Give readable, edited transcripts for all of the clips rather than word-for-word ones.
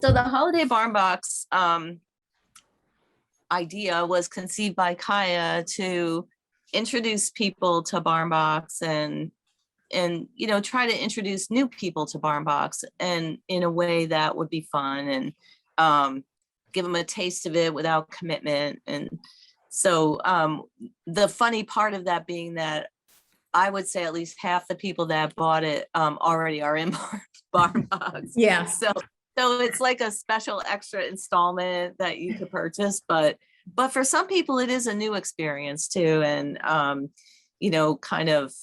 So the holiday barn box idea was conceived by Kaya to introduce people to barn box and try to introduce new people to barn box and in a way that would be fun and give them a taste of it without commitment. And so the funny part of that being that I would say at least half the people that bought it already are in barn box. Yeah. So it's like a special extra installment that you could purchase, but for some people it is a new experience too, and kind of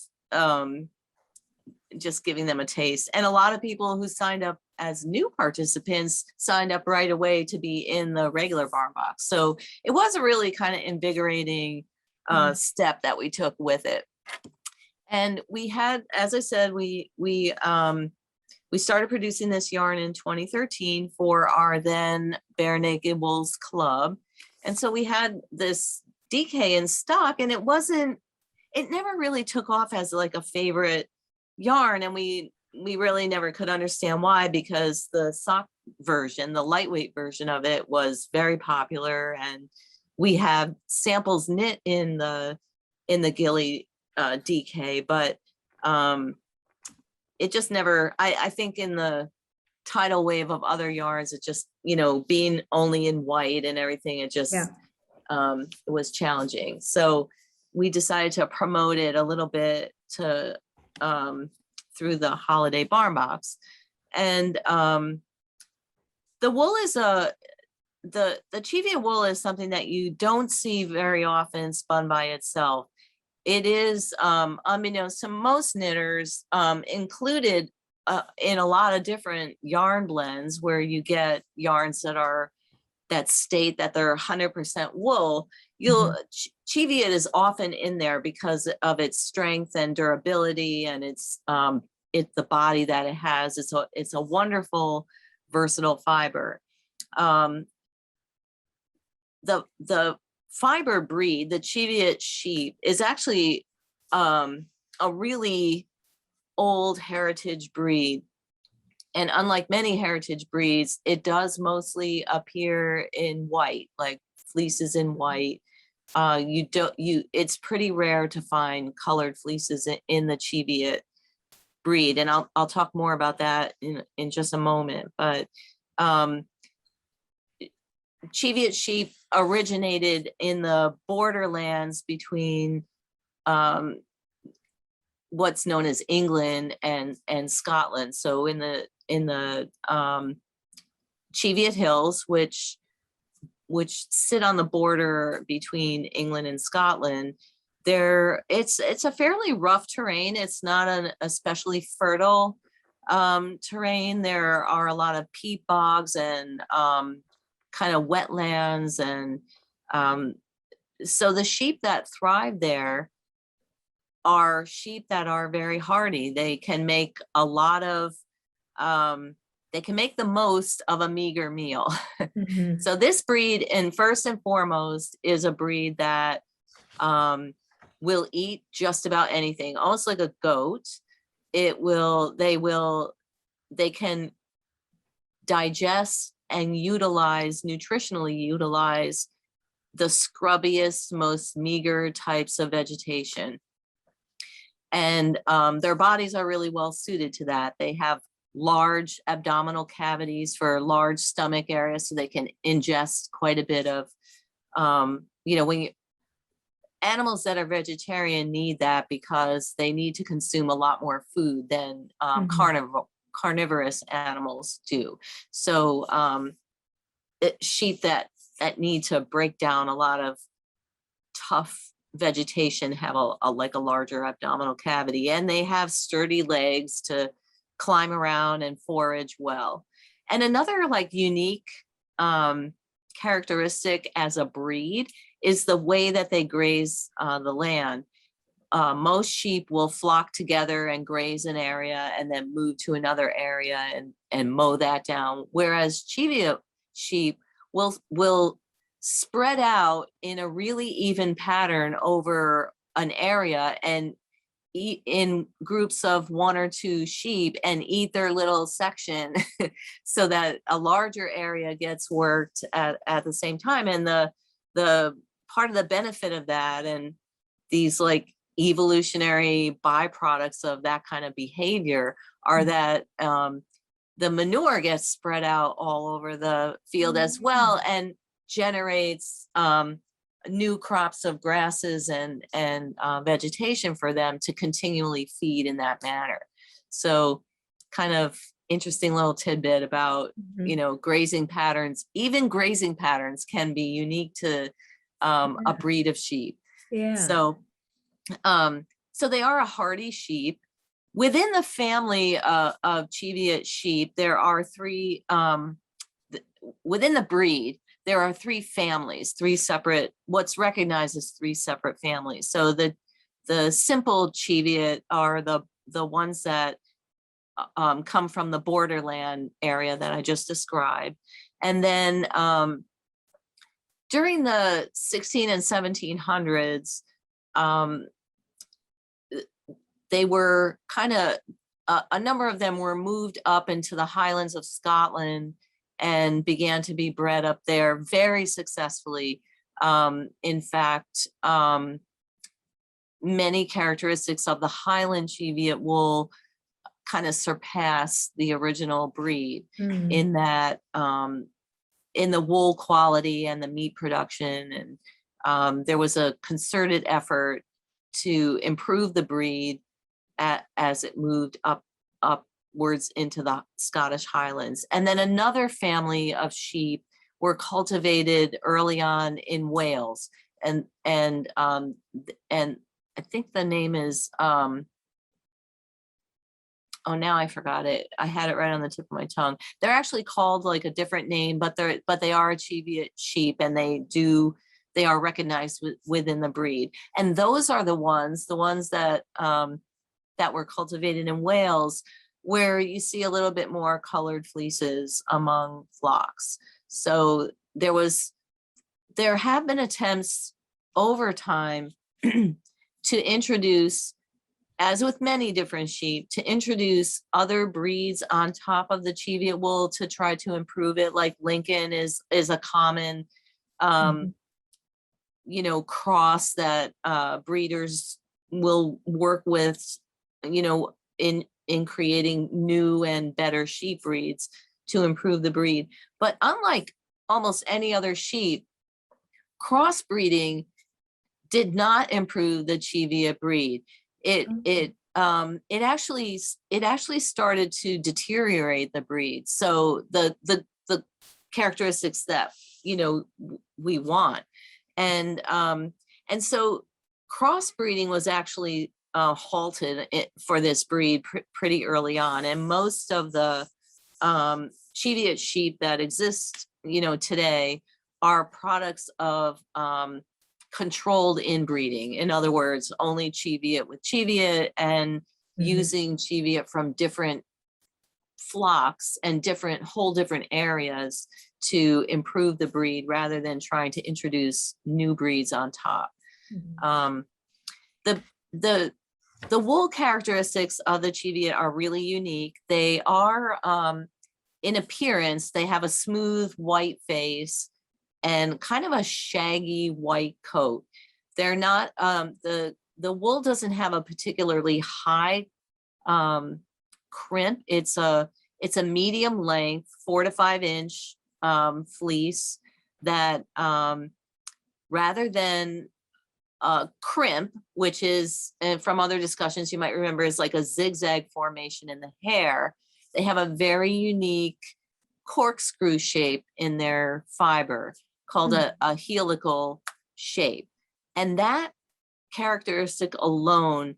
just giving them a taste. And a lot of people who signed up as new participants signed up right away to be in the regular barn box. So it was a really kind of invigorating step that we took with it. And we had, as I said, we started producing this yarn in 2013 for our then Bare Naked Wools Club. And so we had this DK in stock, and it never really took off as like a favorite yarn. And we really never could understand why, because the sock version, the lightweight version of it, was very popular. And we have samples knit in the Gilly DK, but it just never, I think in the tidal wave of other yarns, it just, being only in white and everything, it just it was challenging. So we decided to promote it a little bit to through the holiday barn box. And the wool is the Cheviot wool is something that you don't see very often spun by itself. It is, unbeknownst to most knitters, included in a lot of different yarn blends where you get yarns that state that they're 100% wool. Cheviot is often in there because of its strength and durability, and it's the body that it has. It's a wonderful, versatile fiber. The fiber breed, the Cheviot Sheep, is actually a really old heritage breed. And unlike many heritage breeds, it does mostly appear in white, like fleeces in white. It's pretty rare to find colored fleeces in the Cheviot breed. And I'll talk more about that in just a moment. But Cheviot Sheep originated in the borderlands between what's known as England and Scotland. So in the Cheviot Hills, which sit on the border between England and Scotland, it's a fairly rough terrain. It's not an especially fertile terrain. There are a lot of peat bogs and kind of wetlands, and so the sheep that thrive there are sheep that are very hardy. They can make the most of a meager meal. So this breed, and first and foremost, is a breed that will eat just about anything, almost like a goat. They can digest and nutritionally utilize the scrubbiest, most meager types of vegetation. And their bodies are really well suited to that. They have large abdominal cavities for large stomach areas, so they can ingest quite a bit of, animals that are vegetarian need that because they need to consume a lot more food than carnivorous animals do. So sheep that need to break down a lot of tough vegetation have a larger abdominal cavity, and they have sturdy legs to climb around and forage well. And another unique characteristic as a breed is the way that they graze the land. Most sheep will flock together and graze an area and then move to another area and mow that down, whereas Cheviot sheep will spread out in a really even pattern over an area and eat in groups of 1 or 2 sheep and eat their little section so that a larger area gets worked at the same time. And the part of the benefit of that, and these like evolutionary byproducts of that kind of behavior, are that the manure gets spread out all over the field as well, and generates new crops of grasses and vegetation for them to continually feed in that manner. So kind of interesting little tidbit about, you know, grazing patterns. Even grazing patterns can be unique to a breed of sheep. So so they are a hardy sheep. Within the family of Cheviot sheep, there are 3 within the breed. There are 3 families, 3 separate, what's recognized as 3 separate families. So the simple Cheviot are the ones that come from the borderland area that I just described. And then during the 16 and 1700s, they were kind of, a number of them were moved up into the highlands of Scotland and began to be bred up there very successfully. In fact, many characteristics of the Highland Cheviot wool kind of surpass the original breed in that, in the wool quality and the meat production. And there was a concerted effort to improve the breed as it moved upwards into the Scottish Highlands. And then another family of sheep were cultivated early on in Wales, and I think the name is oh, now I forgot it. I had it right on the tip of my tongue. They're actually called like a different name, but they are a Cheviot sheep, and they are recognized within the breed. And those are the ones that that were cultivated in Wales, where you see a little bit more colored fleeces among flocks. So there have been attempts over time to introduce, as with many different sheep, to introduce other breeds on top of the Cheviot wool to try to improve it. Like Lincoln is a common, you know, cross that breeders will work with, you know, in creating new and better sheep breeds to improve the breed. But unlike almost any other sheep, crossbreeding did not improve the Cheviot breed. It actually started to deteriorate the breed. So the characteristics that, you know, we want. And so crossbreeding was actually halted for this breed pretty early on. And most of the Cheviot sheep that exist, you know, today are products of controlled inbreeding. In other words, only Cheviot with Cheviot, and using Cheviot from different flocks and whole different areas to improve the breed, rather than trying to introduce new breeds on top. The wool characteristics of the Cheviot are really unique. They are, in appearance, they have a smooth white face and kind of a shaggy white coat. They're not, the wool doesn't have a particularly high crimp. It's a medium length, 4 to 5 inch fleece that rather than crimp, which is, from other discussions you might remember, is like a zigzag formation in the hair, they have a very unique corkscrew shape in their fiber called a helical shape. And that characteristic alone,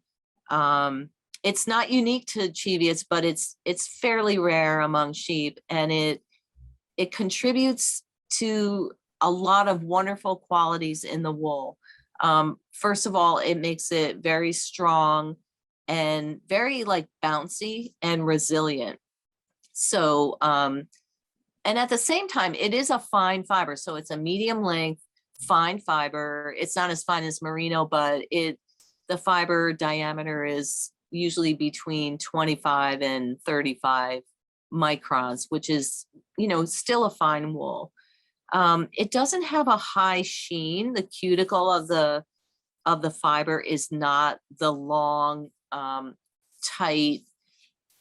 it's not unique to Cheviots, but it's fairly rare among sheep, and it contributes to a lot of wonderful qualities in the wool. First of all, it makes it very strong and very like bouncy and resilient. So, and at the same time, it is a fine fiber. So it's a medium length, fine fiber. It's not as fine as merino, but the fiber diameter is usually between 25 and 35 microns, which is, still a fine wool. It doesn't have a high sheen. The cuticle of the fiber is not the long, tight,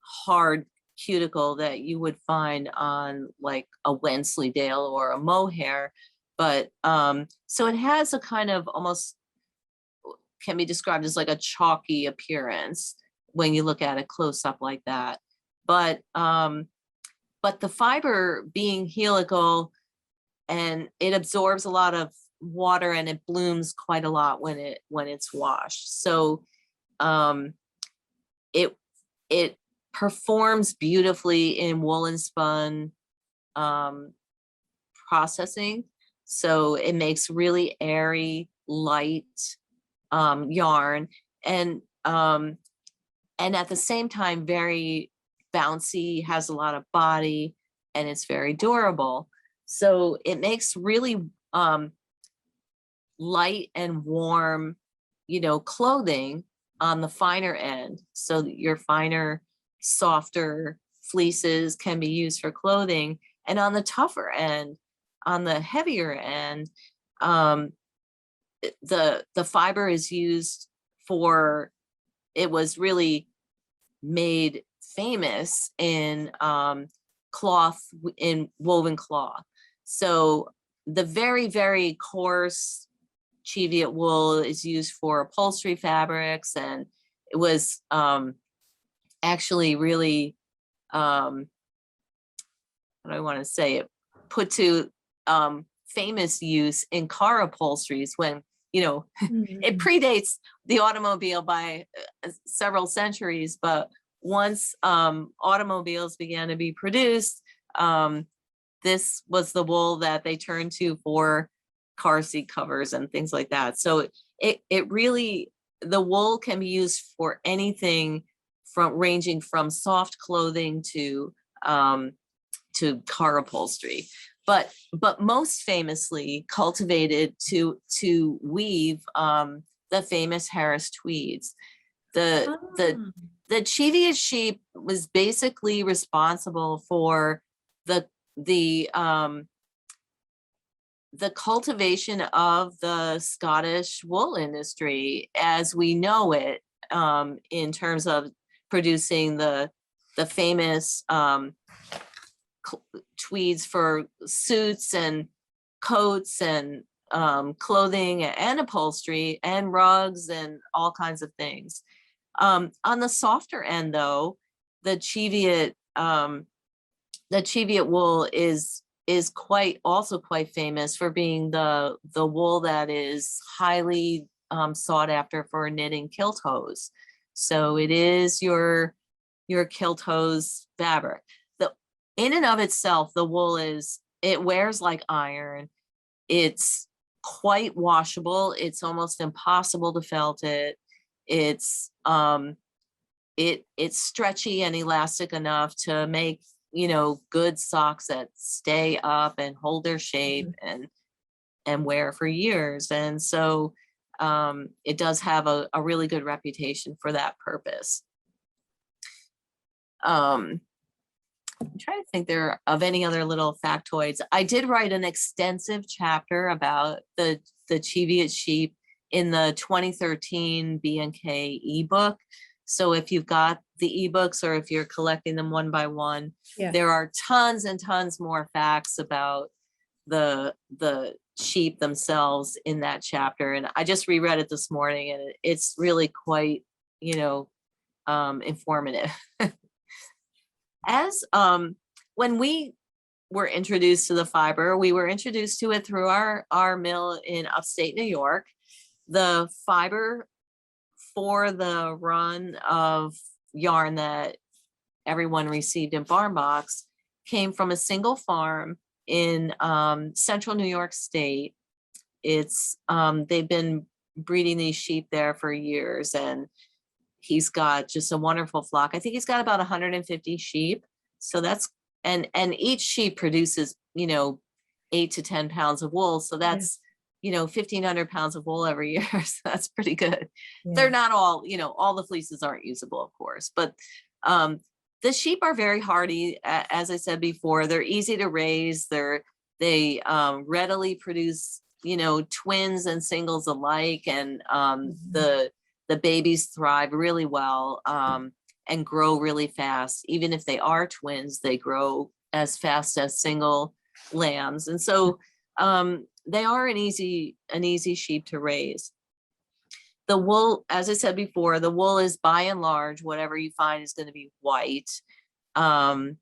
hard cuticle that you would find on like a Wensleydale or a mohair. But so it has a kind of almost can be described as like a chalky appearance when you look at it close up like that. But the fiber being helical, and it absorbs a lot of water and it blooms quite a lot when it's washed. So it performs beautifully in woolen spun processing. So it makes really airy, light yarn, and at the same time very bouncy, has a lot of body, and it's very durable. So it makes really light and warm, clothing on the finer end. So that your finer, softer fleeces can be used for clothing. And on the tougher end, on the heavier end, the fiber is used for, it was really made famous in cloth, in woven cloth. So the very, very coarse Cheviot wool is used for upholstery fabrics, and it was actually really, what do I want to say, it put to famous use in car upholsteries when, it predates the automobile by several centuries, but once automobiles began to be produced, this was the wool that they turned to for car seat covers and things like that. So it really, the wool can be used for anything from ranging from soft clothing to car upholstery, but most famously cultivated to weave the famous Harris tweeds. The Cheviot sheep was basically responsible for the cultivation of the Scottish wool industry as we know it, in terms of producing the famous tweeds for suits and coats and clothing and upholstery and rugs and all kinds of things. On the softer end, though, the Cheviot wool is also quite famous for being the wool that is highly sought after for knitting kilt hose. So it is your kilt hose fabric. In and of itself, the wool it wears like iron. It's quite washable. It's almost impossible to felt it. It's stretchy and elastic enough to make, good socks that stay up and hold their shape and wear for years. And so it does have a really good reputation for that purpose. I'm trying to think there of any other little factoids. I did write an extensive chapter about the Cheviot sheep in the 2013 B&K ebook. So if you've got the ebooks or if you're collecting them one by one, there are tons and tons more facts about the sheep themselves in that chapter. And I just reread it this morning, and it's really quite, informative. As when we were introduced to the fiber, we were introduced to it through our mill in upstate New York. The fiber for the run of yarn that everyone received in Barn Box came from a single farm in central New York State. It's they've been breeding these sheep there for years, and he's got just a wonderful flock. I think he's got about 150 sheep. So that's, and each sheep produces, 8 to 10 pounds of wool. So that's 1,500 pounds of wool every year. So that's pretty good. Yeah. They're not all, all the fleeces aren't usable, of course, but the sheep are very hardy. As I said before, they're easy to raise. They readily produce, twins and singles alike. And the babies thrive really well and grow really fast. Even if they are twins, they grow as fast as single lambs. And so they are an easy sheep to raise. The wool, as I said before, the wool is by and large, whatever you find is going to be white. Now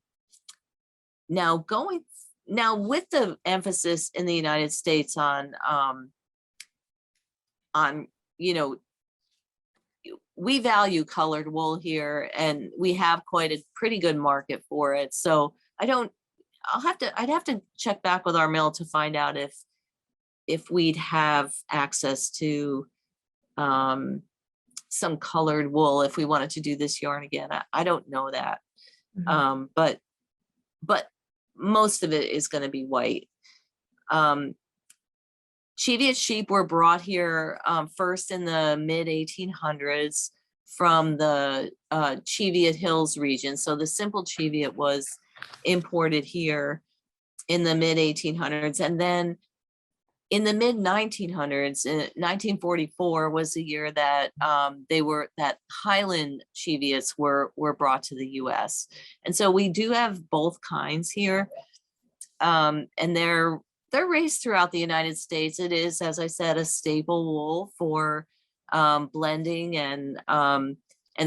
with the emphasis in the United States on, we value colored wool here, and we have quite a pretty good market for it. So I'd have to check back with our mill to find out if we'd have access to some colored wool if we wanted to do this yarn again. I don't know that. But most of it is going to be white. Cheviot sheep were brought here first in the mid 1800s from the Cheviot Hills region. So the simple Cheviot was imported here in the mid 1800s, and then in the mid 1900s, 1944 was the year that that Highland Cheviots were brought to the U.S. And so we do have both kinds here, and they're raised throughout the United States. It is, as I said, a staple wool for blending and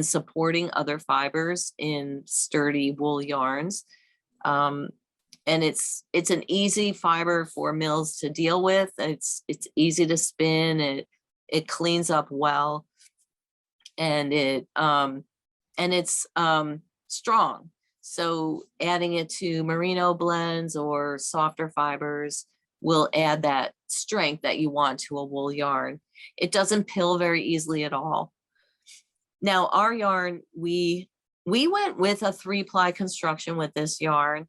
supporting other fibers in sturdy wool yarns. And it's an easy fiber for mills to deal with. It's easy to spin. It cleans up well, and it's strong. So adding it to merino blends or softer fibers will add that strength that you want to a wool yarn. It doesn't pill very easily at all. Now our yarn, we went with a 3-ply construction with this yarn.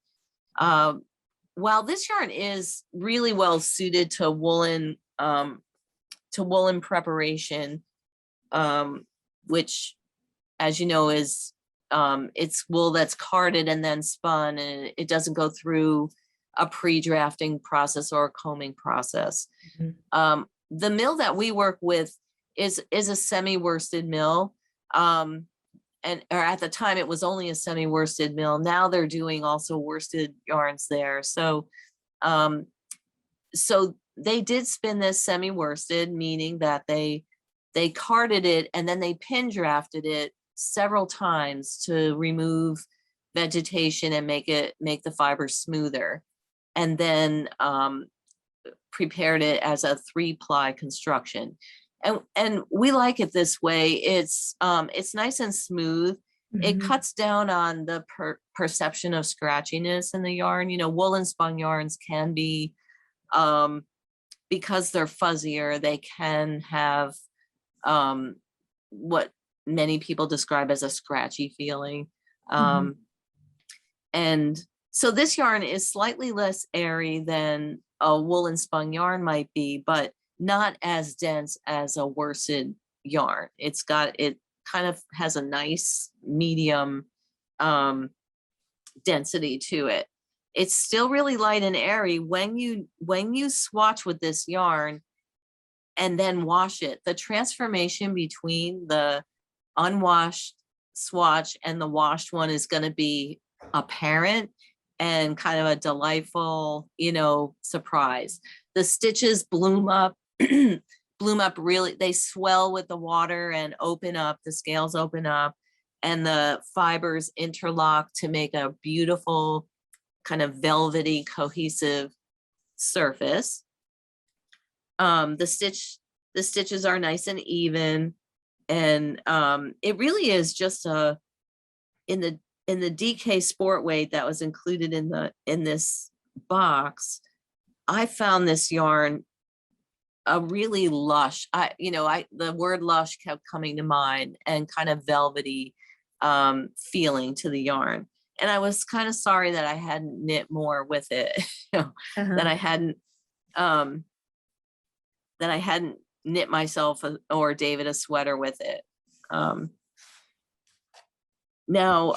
While this yarn is really well suited to woolen preparation, which, as you know, is it's wool that's carded and then spun, and it doesn't go through a pre-drafting process or a combing process. The mill that we work with is a semi-worsted mill. Or at the time it was only a semi-worsted mill. Now they're doing also worsted yarns there. So so they did spin this semi-worsted, meaning that they carded it and then they pin drafted it several times to remove vegetation and make the fiber smoother, and then prepared it as a 3-ply construction. And we like it this way. It's nice and smooth. It cuts down on the perception of scratchiness in the yarn. Woolen spun yarns can be, because they're fuzzier, they can have what many people describe as a scratchy feeling. And so this yarn is slightly less airy than a woolen spun yarn might be, but not as dense as a worsted yarn. It kind of has a nice medium density to it. It's still really light and airy. When you swatch with this yarn and then wash it, the transformation between the unwashed swatch and the washed one is going to be apparent and kind of a delightful, surprise. The stitches bloom up really. They swell with the water and open up. The scales open up, and the fibers interlock to make a beautiful kind of velvety, cohesive surface. The stitches are nice and even, and it really is just in the DK sport weight that was included in this box. I found this yarn a really lush, the word lush kept coming to mind, and kind of velvety feeling to the yarn. And I was kind of sorry that I hadn't knit more with it, that I hadn't that I hadn't knit myself or David a sweater with it. Now,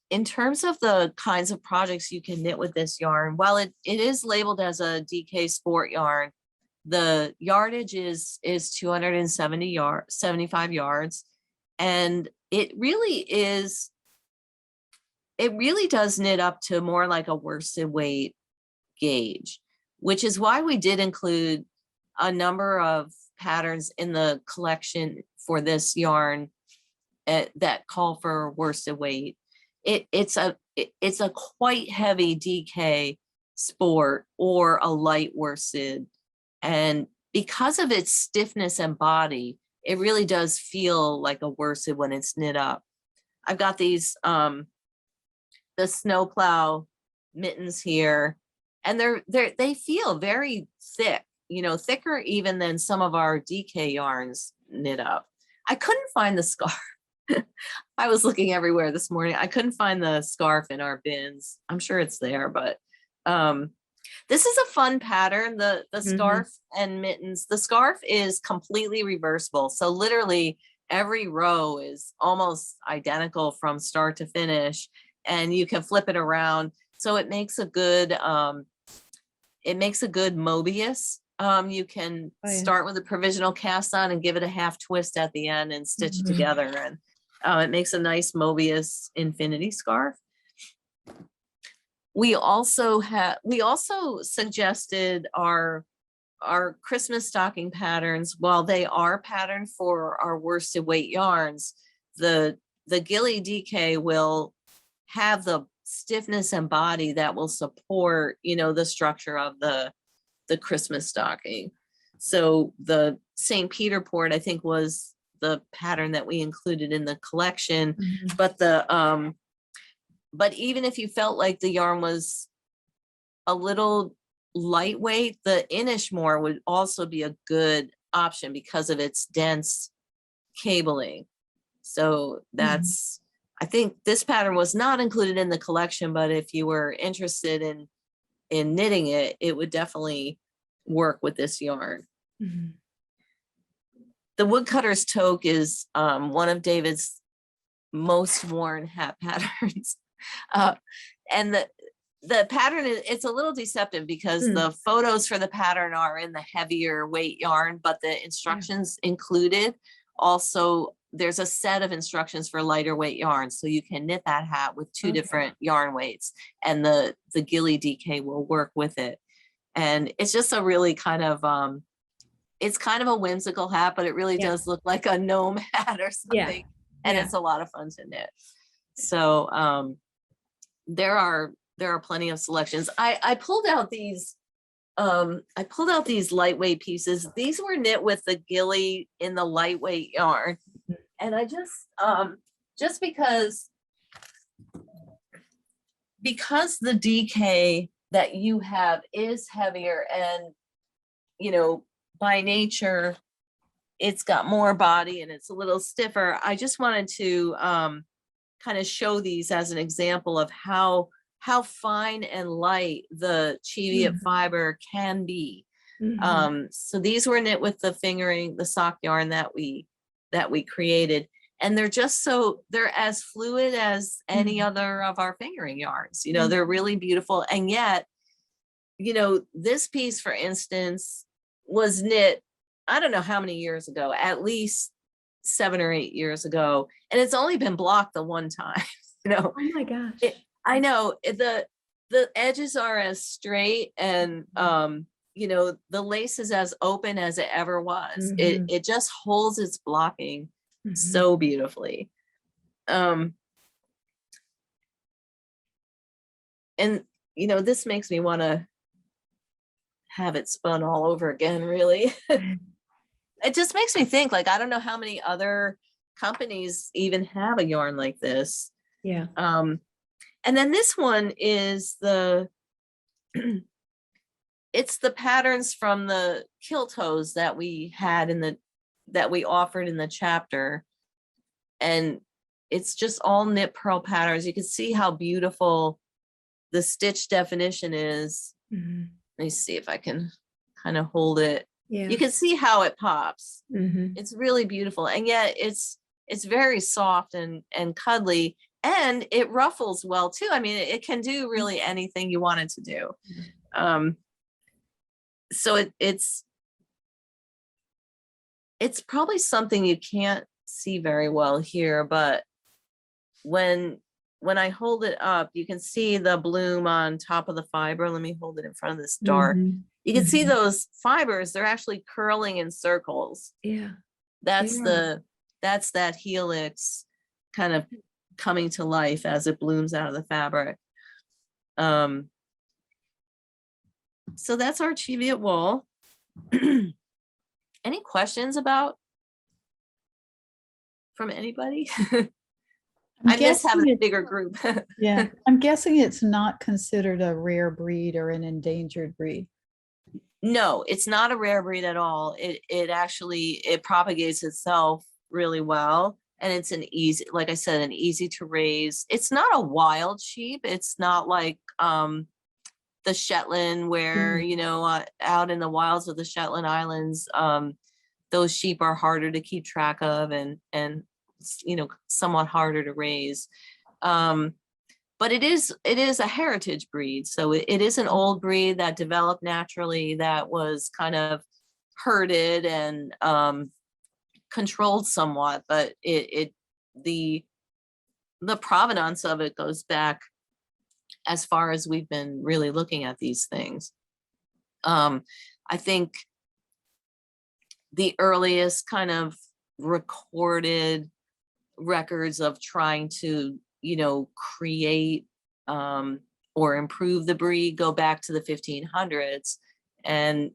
in terms of the kinds of projects you can knit with this yarn, while it is labeled as a DK Sport yarn, the yardage is 75 yards. And it really does knit up to more like a worsted weight gauge, which is why we did include a number of patterns in the collection for this yarn that call for worsted weight. It's a quite heavy DK Sport or a light worsted, and because of its stiffness and body, it really does feel like a worsted when it's knit up. I've got these the Snowplow Mittens here, and they feel very thick, thicker even than some of our DK yarns knit up. I couldn't find the scarf. I was looking everywhere this morning. I couldn't find the scarf in our bins. I'm sure it's there, but this is a fun pattern, the scarf and mittens. The scarf is completely reversible. So literally every row is almost identical from start to finish, and you can flip it around. So it makes a good Mobius. You can start with a provisional cast on and give it a half twist at the end and stitch it together. And it makes a nice Mobius infinity scarf. We also suggested our Christmas stocking patterns. While they are patterned for our worsted weight yarns, the Gilly DK will have the stiffness and body that will support, the structure of the Christmas stocking. So the St. Peter port, I think, was the pattern that we included in the collection, but but even if you felt like the yarn was a little lightweight, the Inishmore would also be a good option because of its dense cabling. So that's, I think this pattern was not included in the collection, but if you were interested in knitting it, it would definitely work with this yarn. The Woodcutter's Toque is one of David's most worn hat patterns. And the pattern it's a little deceptive because the photos for the pattern are in the heavier weight yarn, but the instructions included also, there's a set of instructions for lighter weight yarn. So you can knit that hat with two different yarn weights, and the Gilly DK will work with it. And it's just a really kind of, it's kind of a whimsical hat, but it really does look like a gnome hat or something. And it's a lot of fun to knit. So there are plenty of selections. I pulled out these lightweight pieces. These were knit with the Gilly in the lightweight yarn. And I just because the DK that you have is heavier, and by nature it's got more body and it's a little stiffer, I just wanted to kind of show these as an example of how fine and light the Cheviot fiber can be. So these were knit with the fingering, the sock yarn that we created, and they're as fluid as any other of our fingering yarns. They're really beautiful. And yet, this piece, for instance, was knit, I don't know how many years ago, at least 7 or 8 years ago, and it's only been blocked the one time. Oh my gosh. I know the edges are as straight, and the lace is as open as it ever was. It just holds its blocking so beautifully. And this makes me want to have it spun all over again, really. It just makes me think, like, I don't know how many other companies even have a yarn like this. And then this one is it's the patterns from the kilt hose that we had that we offered in the chapter. And it's just all knit purl patterns. You can see how beautiful the stitch definition is. Let me see if I can kind of hold it. Yeah. You can see how it pops. Mm-hmm. It's really beautiful. And yet it's very soft and cuddly, and it ruffles well too. I mean, it can do really anything you want it to do. So it's probably something you can't see very well here, but when I hold it up, you can see the bloom on top of the fiber. Let me hold it in front of this dart. Mm-hmm. You can see those fibers, they're actually curling in circles. Yeah. That's that helix kind of coming to life as it blooms out of the fabric. So that's our Cheviot wool. Any questions from anybody? I miss having a bigger group. Yeah, I'm guessing it's not considered a rare breed or an endangered breed. No, it's not a rare breed at all. It actually propagates itself really well, and it's like I said, an easy to raise. It's not a wild sheep. It's not like the Shetland where out in the wilds of the Shetland Islands, those sheep are harder to keep track of and somewhat harder to raise. But it is a heritage breed. So it is an old breed that developed naturally, that was kind of herded and controlled somewhat, but the provenance of it goes back as far as we've been really looking at these things. I think the earliest kind of recorded records of trying to create or improve the breed go back to the 1500s, and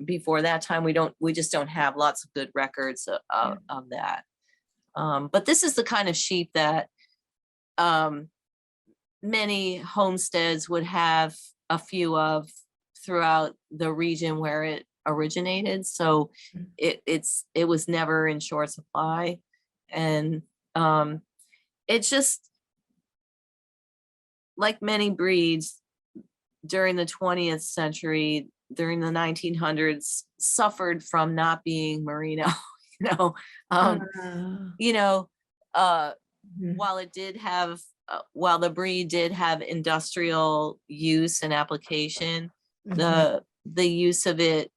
before that time we just don't have lots of good records of that. But this is the kind of sheep that many homesteads would have a few of throughout the region where it originated, so it was never in short supply. And it's just like many breeds during the 20th century, during the 1900s, suffered from not being merino. While the breed did have industrial use and application, the use of it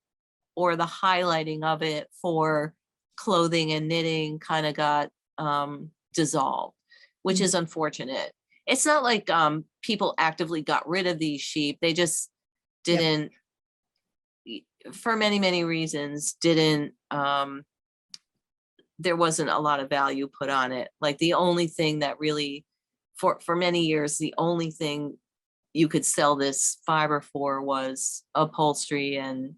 or the highlighting of it for clothing and knitting kind of got dissolved, which is unfortunate. It's not like people actively got rid of these sheep. They just didn't, for many, many reasons, there wasn't a lot of value put on it. Like the only thing that really, for many years, the only thing you could sell this fiber for was upholstery and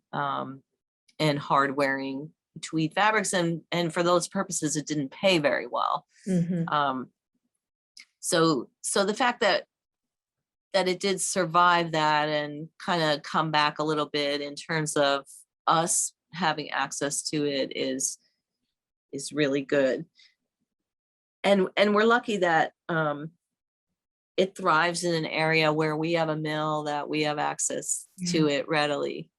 hard wearing tweed fabrics, and for those purposes it didn't pay very well. So the fact that it did survive that and kind of come back a little bit in terms of us having access to it is really good. And we're lucky that it thrives in an area where we have a mill, that we have access to it readily,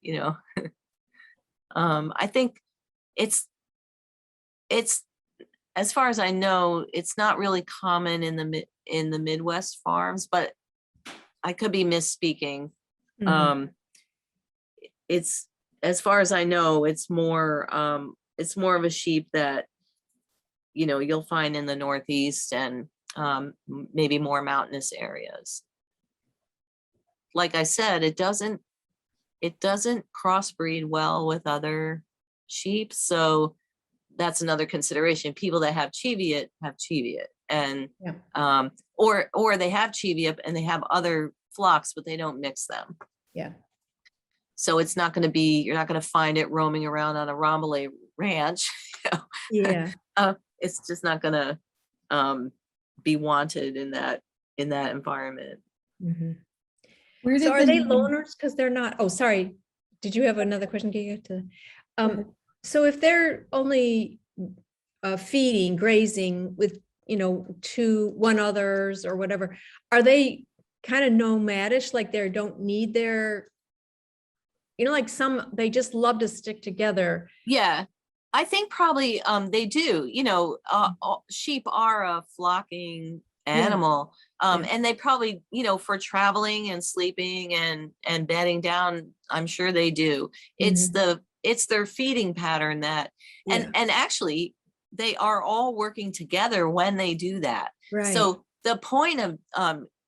I think it's as far as I know, it's not really common in the Midwest farms, but I could be misspeaking. It's, as far as I know, it's more of a sheep that you'll find in the Northeast and maybe more mountainous areas. Like I said, it doesn't crossbreed well with other sheep, so that's another consideration. People that have Cheviot, and or they have Cheviot and they have other flocks, but they don't mix them. So it's not going to be, you're not going to find it roaming around on a Rambouillet ranch. It's just not going to be wanted in that environment. So are they loners because they're not? Oh, sorry. Did you have another question, Giga? So if they're only feeding, grazing with, one others or whatever, are they kind of nomadish? Like they don't need their You know, like they just love to stick together. Yeah, I think probably they do. You know, sheep are a flocking animal, and they probably, you know, for traveling and sleeping and bedding down, I'm sure they do. It's their feeding pattern that, and actually they are all working together when they do that. Right. So the point of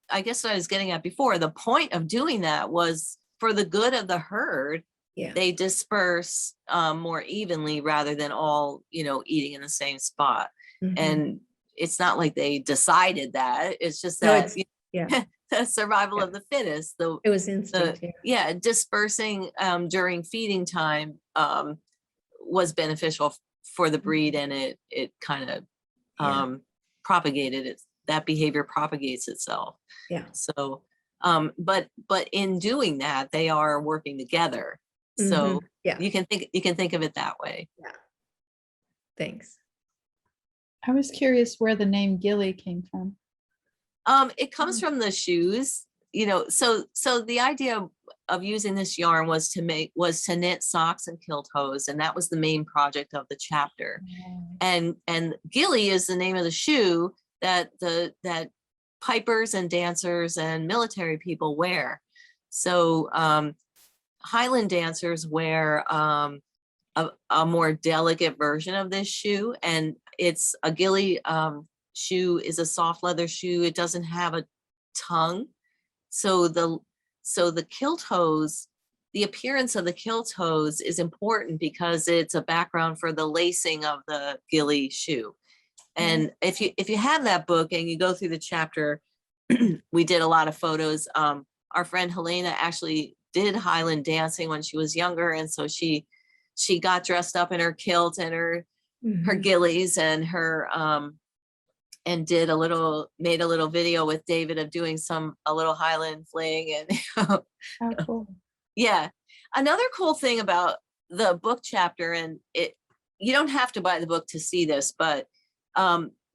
I guess what I was getting at before, the point of doing that was for the good of the herd. They disperse more evenly rather than all, you know, eating in the same spot. And it's not like they decided that. It's just that the survival of the fittest. It was instinct. Dispersing during feeding time was beneficial for the breed, and it kind of propagated it. That behavior propagates itself. So but in doing that, they are working together. So you can think of it that way. Thanks. I was curious where the name Gilly came from. It comes from the shoes, you know. So the idea of using this yarn was to knit socks and kilt hose, and that was the main project of the chapter. And Gilly is the name of the shoe that pipers and dancers and military people wear. So Highland dancers wear a more delicate version of this shoe, and it's a Gilly shoe is a soft leather shoe. It doesn't have a tongue. So the kilt hose, the appearance of the kilt hose is important because it's a background for the lacing of the Gilly shoe. And if you have that book and you go through the chapter, we did a lot of photos. Our friend Helena actually did Highland dancing when she was younger, and so she got dressed up in her kilt and her gillies and her and made a little video with David of doing a little Highland fling. And How cool. Another cool thing about the book chapter, and you don't have to buy the book to see this, but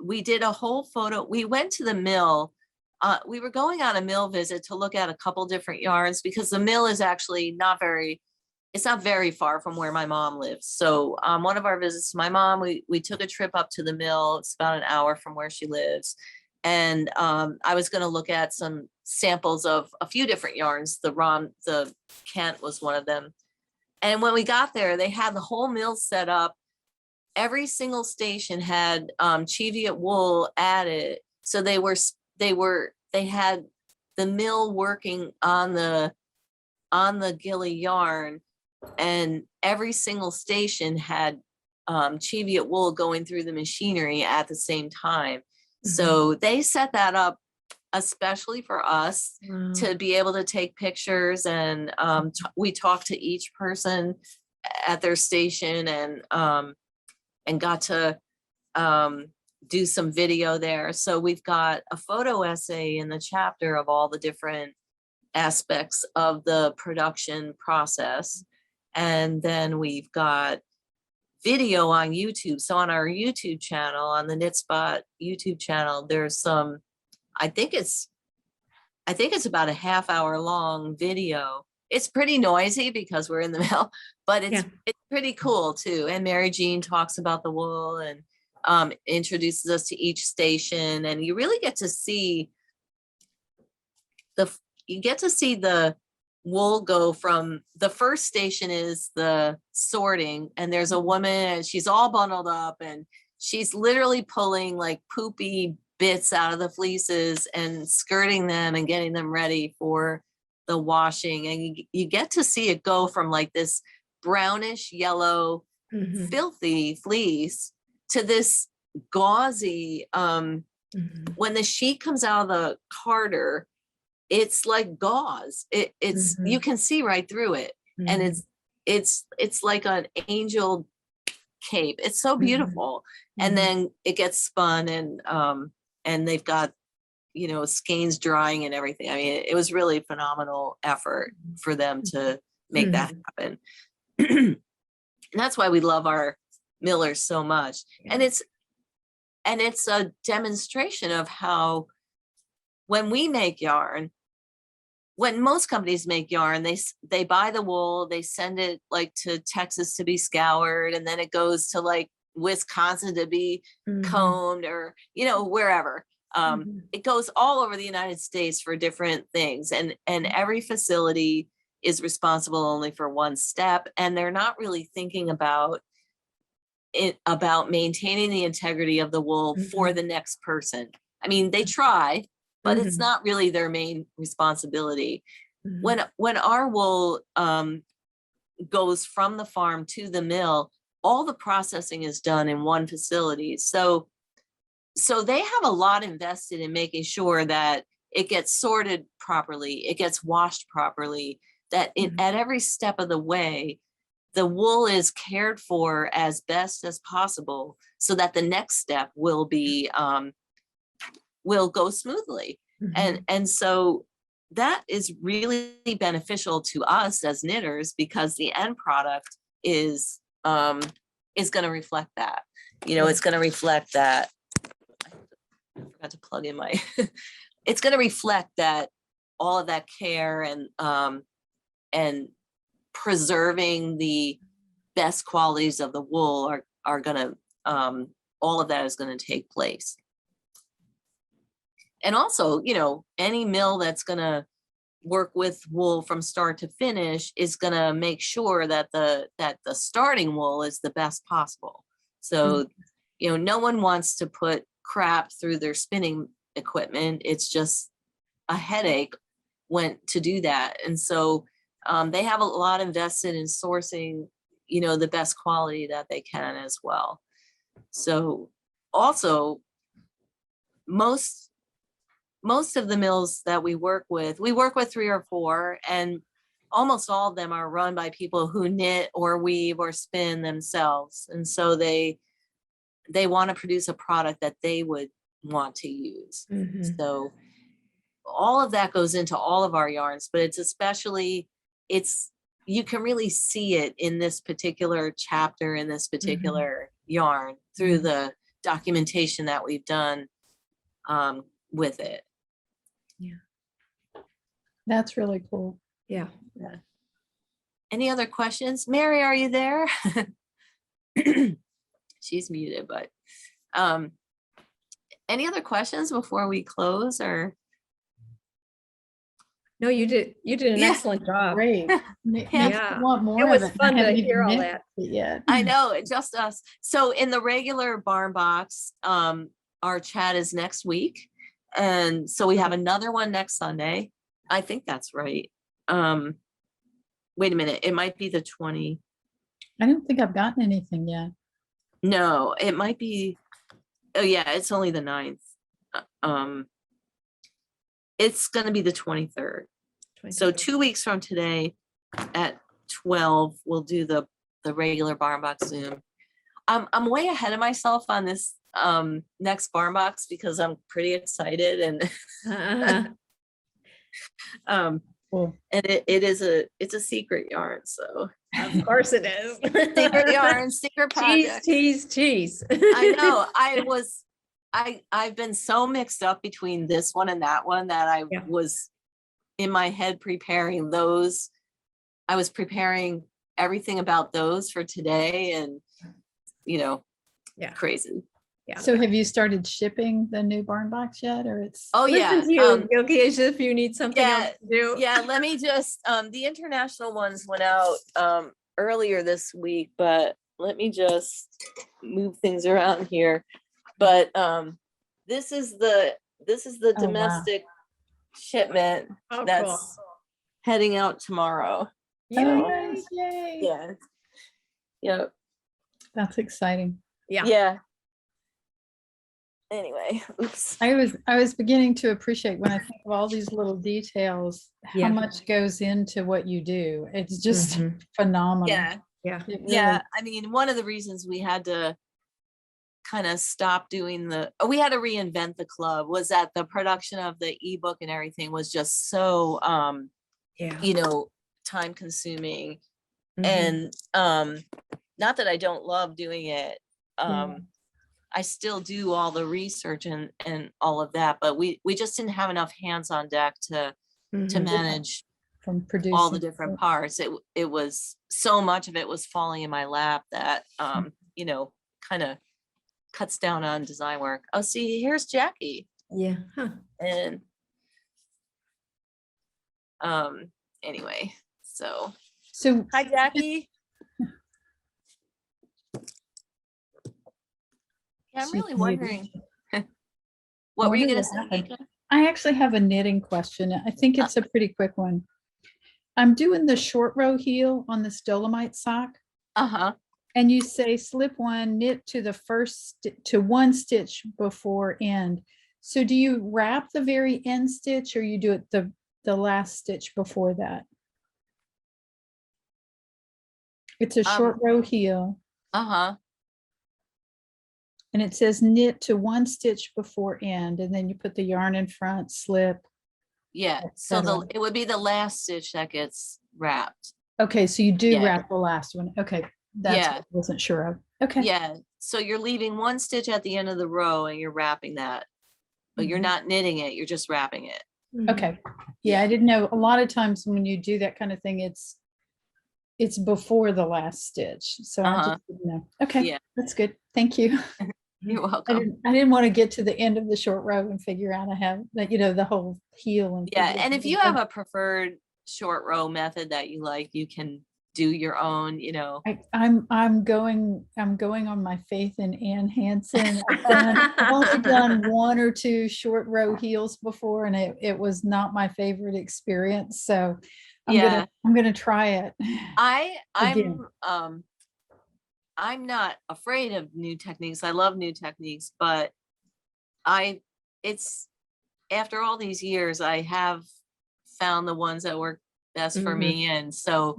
we did a whole photo. We went to the mill. We were going on a mill visit to look at a couple different yarns, because the mill is actually not very far from where my mom lives. So one of our visits to my mom, we took a trip up to the mill. It's about an hour from where she lives. And I was going to look at some samples of a few different yarns. The Kent was one of them. And when we got there, they had the whole mill set up. Every single station had Cheviot wool added. So they had the mill working on the Gilly yarn, and every single station had Cheviot wool going through the machinery at the same time. So they set that up especially for us to be able to take pictures, and we talked to each person at their station and got to do some video there. So we've got a photo essay in the chapter of all the different aspects of the production process. And then we've got video on YouTube. So on our YouTube channel, on the KnitSpot YouTube channel, there's some, I think it's about a half-hour long video. It's pretty noisy because we're in the mill, but it's pretty cool too. And Mary Jean talks about the wool and introduces us to each station, and you really get to see the wool go from the first station is the sorting, and there's a woman and she's all bundled up and she's literally pulling like poopy bits out of the fleeces and skirting them and getting them ready for the washing. And you get to see it go from like this brownish yellow filthy fleece to this gauzy when the sheet comes out of the carder, it's like gauze. It's you can see right through it, and it's like an angel cape. It's so beautiful. And then it gets spun, and they've got, you know, skeins drying and everything. I mean, it was really phenomenal effort for them to make that happen. And that's why we love our millers so much. And it's a demonstration of how when we make yarn, when most companies make yarn, they buy the wool, they send it like to Texas to be scoured, and then it goes to like Wisconsin to be combed, or, you know, wherever. It goes all over the United States for different things, and every facility is responsible only for one step, and they're not really thinking about maintaining the integrity of the wool for the next person. I mean, they try, but it's not really their main responsibility. When our wool goes from the farm to the mill, all the processing is done in one facility. So they have a lot invested in making sure that it gets sorted properly, it gets washed properly, that at every step of the way, the wool is cared for as best as possible, so that the next step will go smoothly. And so that is really beneficial to us as knitters, because the end product is going to reflect that. You know, it's going to reflect that. I forgot to plug in my. It's going to reflect that all of that care and preserving the best qualities of the wool are going to, all of that is going to take place. And also, you know, any mill that's going to work with wool from start to finish is going to make sure that the starting wool is the best possible. So, you know, no one wants to put crap through their spinning equipment. It's just a headache to do that. And so they have a lot invested in sourcing, you know, the best quality that they can as well. So also, most of the mills that we work with 3 or 4, and almost all of them are run by people who knit or weave or spin themselves. And so they want to produce a product that they would want to use. So all of that goes into all of our yarns, but you can really see it in this particular chapter, in this particular yarn, through the documentation that we've done with it. Yeah. That's really cool. Yeah. Any other questions? Mary, are you there? She's muted, but any other questions before we close? Or no, you did an excellent job. Great. Yeah. Want more It was of it. fun I to haven't hear even all mixed that. it yet. I know, it's just us. So in the regular barn box, our chat is next week, and so we have another one next Sunday. I think that's right. Wait a minute, it might be the 20. I don't think I've gotten anything yet. No, it might be. Oh yeah, it's only the 9th. It's going to be the 23rd. So 2 weeks from today at 12, we'll do the regular barn box Zoom. I'm way ahead of myself on this next barn box because I'm pretty excited, and Cool. and it's a secret yarn. So of course it is. secret yarn, secret project. Tease. I know. I've been so mixed up between this one and that one that I was in my head preparing those. I was preparing everything about those for today, and you know, crazy. Yeah. So have you started shipping the new barn box yet, or it's? Oh yeah. Okay, if you need something else to do. Yeah. Let me just. The international ones went out earlier this week, but let me just move things around here. But this is the domestic shipment that's heading out tomorrow. Nice. Yay. Yeah. Yep. That's exciting. Yeah. Anyway, oops. I was beginning to appreciate, when I think of all these little details, how much goes into what you do. It's just phenomenal. Yeah. Really, I mean, one of the reasons we had to kind of stop doing we had to reinvent the club was that the production of the ebook and everything was just so you know, time consuming. And not that I don't love doing it. I still do all the research and all of that, but we just didn't have enough hands on deck to to manage from producing all the different parts. It was so much of it was falling in my lap that, you know, kind of cuts down on design work. Oh, see, here's Jackie. Yeah. Huh. And anyway, so hi, Jackie. Yeah, I'm really wondering what were you going to say, Kika? I actually have a knitting question. I think it's a pretty quick one. I'm doing the short row heel on this Dolomite sock. And you say slip one, knit to the first to one stitch before end. So do you wrap the very end stitch, or you do it the last stitch before that? It's a short row heel. And it says knit to one stitch before end, and then you put the yarn in front, slip. Yeah, so it would be the last stitch that gets wrapped. Okay, so you do wrap the last one. Okay, that's what I wasn't sure of. Okay. Yeah, so you're leaving one stitch at the end of the row and you're wrapping that, but you're not knitting it, you're just wrapping it. Okay. Yeah, I didn't know. A lot of times when you do that kind of thing, it's before the last stitch. So I just didn't know. Okay, that's good. Thank you. You're welcome. I didn't want to get to the end of the short row and figure out I have that, you know, the whole heel. And and if you have a preferred short row method that you like, you can do your own, you know. I'm going on my faith in Anne Hanson. I've only done one or two short row heels before, and it was not my favorite experience. So I'm gonna try it. I'm not afraid of new techniques. I love new techniques, but it's after all these years, I have found the ones that work best for me. And so,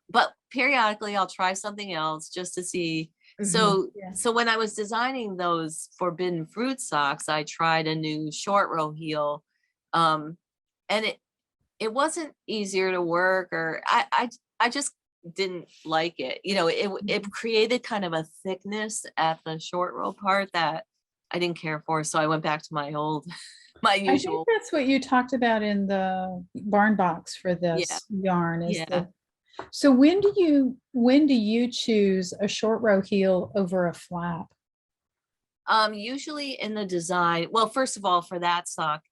but periodically I'll try something else just to see. So when I was designing those forbidden fruit socks, I tried a new short row heel. And it wasn't easier to work, or I just didn't like it. You know, it created kind of a thickness at the short row part that I didn't care for. So I went back to my usual. I think that's what you talked about in the barn box for this yarn. So when do you choose a short row heel over a flap? Usually in the design. Well, first of all, for that sock,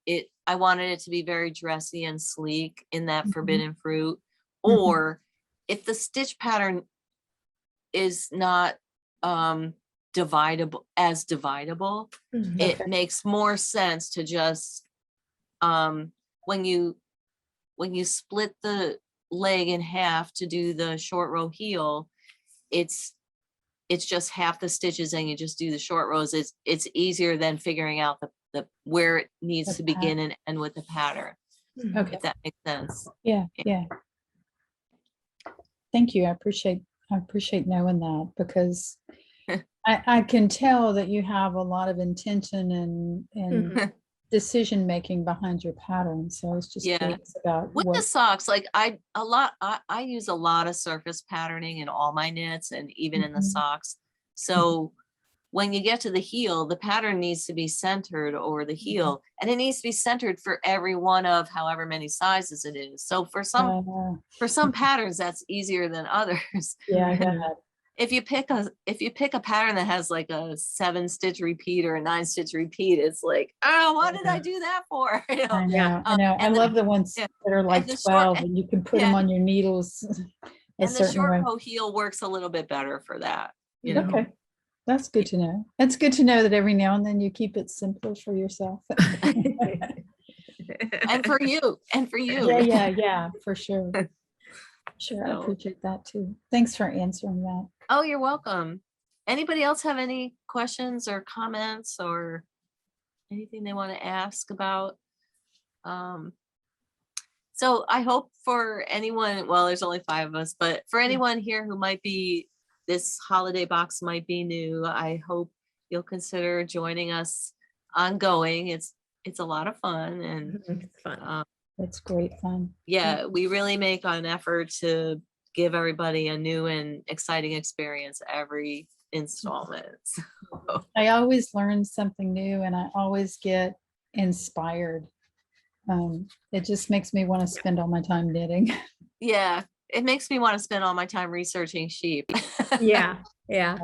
I wanted it to be very dressy and sleek in that forbidden fruit. Or if the stitch pattern is not dividable, it makes more sense to just when you split the leg in half to do the short row heel, it's just half the stitches and you just do the short rows. It's easier than figuring out the where it needs to begin and end with the pattern. If that makes sense. Yeah. Thank you. I appreciate knowing that, because I can tell that you have a lot of intention and decision making behind your pattern. So I was just curious about with the socks. Like I use a lot of surface patterning in all my knits and even in the socks. So when you get to the heel, the pattern needs to be centered over the heel, and it needs to be centered for every one of however many sizes it is. So for some patterns that's easier than others. Yeah, I got that. If you pick a pattern that has like a 7-stitch repeat or a 9-stitch repeat, it's like, oh, what did I do that for? You know? I know. I love the ones that are like 12 and you can put them on your needles. And the short row heel works a little bit better for that. You know? Okay. That's good to know. It's good to know that every now and then you keep it simpler for yourself. and for you. Yeah, for sure. Sure, I appreciate that too. Thanks for answering that. Oh, you're welcome. Anybody else have any questions or comments or anything they want to ask about? So I hope for anyone, well, there's only 5 of us, but for anyone here who might be, this holiday box might be new, I hope you'll consider joining us ongoing. It's a lot of fun, and it's fun. It's great fun. Yeah, we really make an effort to give everybody a new and exciting experience every installment. So. I always learn something new, and I always get inspired It just makes me want to spend all my time knitting. Yeah, it makes me want to spend all my time researching sheep. Yeah, yeah.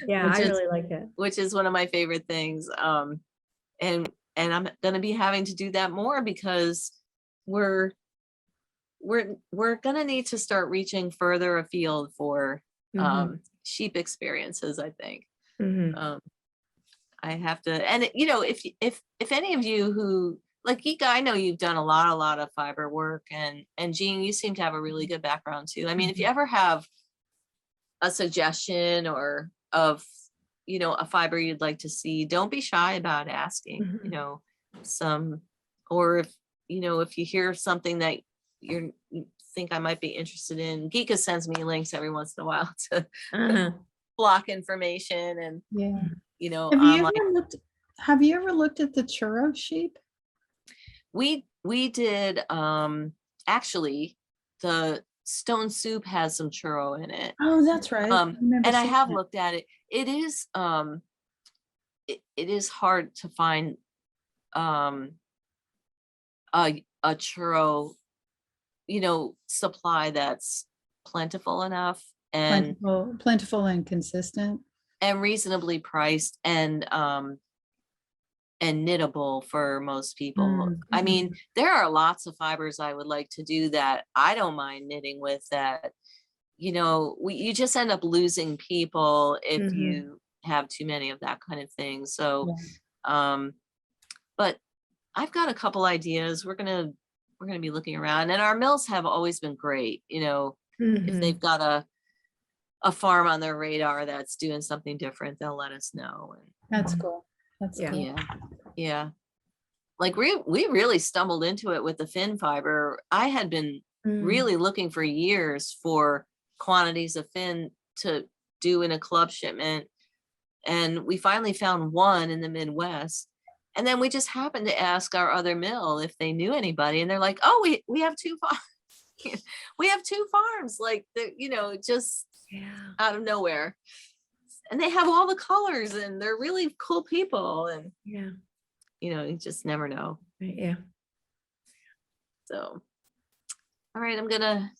Yeah, Which I is- really like it. which is one of my favorite things. And I'm gonna be having to do that more because we're gonna need to start reaching further afield for sheep experiences, I think. I have to, and if any of you who like Geeka, I know you've done a lot of fiber work, and Jean, you seem to have a really good background too. I mean, if you ever have a suggestion or of a fiber you'd like to see, don't be shy about asking. Or if you hear something that you think I might be interested in, Geeka sends me links every once in a while to block information, and Have you ever looked at the churro sheep? We did, actually, the stone soup has some churro in it. Oh, that's right. And I have looked at it. It is it is hard to find a churro supply that's plentiful enough and plentiful and consistent and reasonably priced and knittable for most people. I mean, there are lots of fibers I would like to do that I don't mind knitting with, that you just end up losing people if you have too many of that kind of thing. So but I've got a couple ideas. We're gonna be looking around, and our mills have always been great. If they've got a farm on their radar that's doing something different, they'll let us know. That's cool. That's cool. Yeah. Like we really stumbled into it with the fin fiber. I had been really looking for years for quantities of fin to do in a club shipment, and we finally found one in the Midwest. And then we just happened to ask our other mill if they knew anybody, and they're like, "Oh, we have two farms. We have two farms." Like just out of nowhere. And they have all the colors, and they're really cool people, and you just never know. Yeah. So, all right, I'm gonna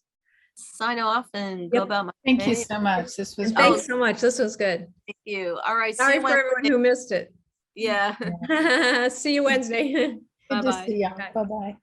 sign off and go about my Thank day. you so much. This was Thanks so much. This was good. Thank you. All right. Sorry for everyone who missed it. Yeah. See you Wednesday. Good to see you. Bye-bye.